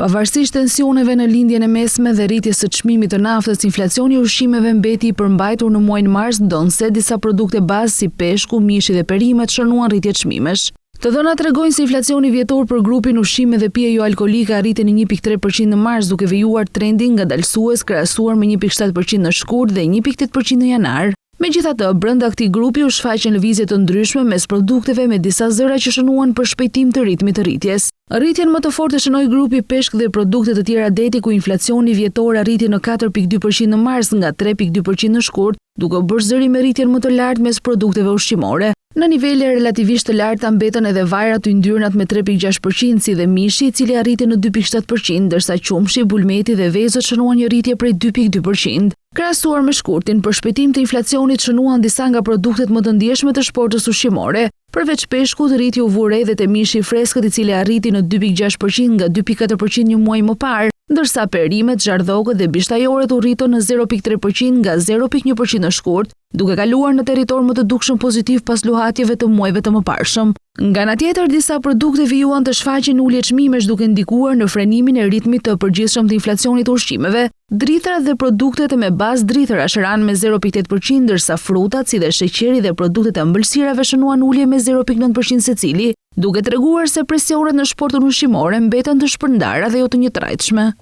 Pavarësisht tensioneve në lindjen e mesme dhe rritjes së çmimit të naftës, inflacioni i ushqimeve mbeti i përmbajtur në muajin mars, ndonse disa produkte bazë si peshku, mishi dhe perimet shënuan rritje çmimesh. Të dhënat tregojnë se inflacioni vjetor për grupin ushqime dhe pije jo alkolike arriti në 1.3% në mars, duke vijuar trendin ngadalësues krahasuar me 1.7% në shkurt dhe 1.8% në janar. Megjithatë, brenda këtij grupi u shfaqen lëvizje të ndryshme mes produkteve me disa zëra që shënuan për shpejtim të ritmit të rritjes. Rritjen më të fortë shënoi grupi peshk dhe produkte të tjera deti, ku inflacioni vjetor arriti në 4.2% në mars nga 3.2% në shkurt, duke bërë zëri me rritjen më të lartë mes produkteve ushqimore. Në nivele relativisht të larta mbetën edhe vajrat të yndyrnat me 3.6%, si dhe mishi, i cili arriti në 2.7%, ndërsa qumshi, bulmeti dhe vezët shënuan një rritje prej 2.2%. Krahasuar me shkurtin, për shpejtim të inflacionit shënuan disa nga produktet më të ndjeshme të shportës ushqimore. Përveç peshkut, rriti u vure edhe te mishi i freskët, i cili arriti në 2.6% nga 2.4% një muaj më parë, ndërsa perimet, zhardhogët dhe bishtajoret u rritën në 0.3% nga 0.1% në shkurt, duke kaluar në territor më të dukshëm pozitiv pas luhatjeve të muajve të mëparshëm. Nga ana tjetër, disa produkte vijuan të shfaqin ulje çmimesh, duke ndikuar në frenimin e ritmit të përgjithshëm të inflacionit të ushqimeve. Drithërat dhe produktet me bazë drithërash ranë me 0.8%, ndërsa frutat si dhe sheqeri dhe produktet e ëmbëlsirave shënuan ulje me 0.9% secili, duke treguar se presionet në shportën ushqimore mbeten të shpërndara dhe jo të njëtrajtshme.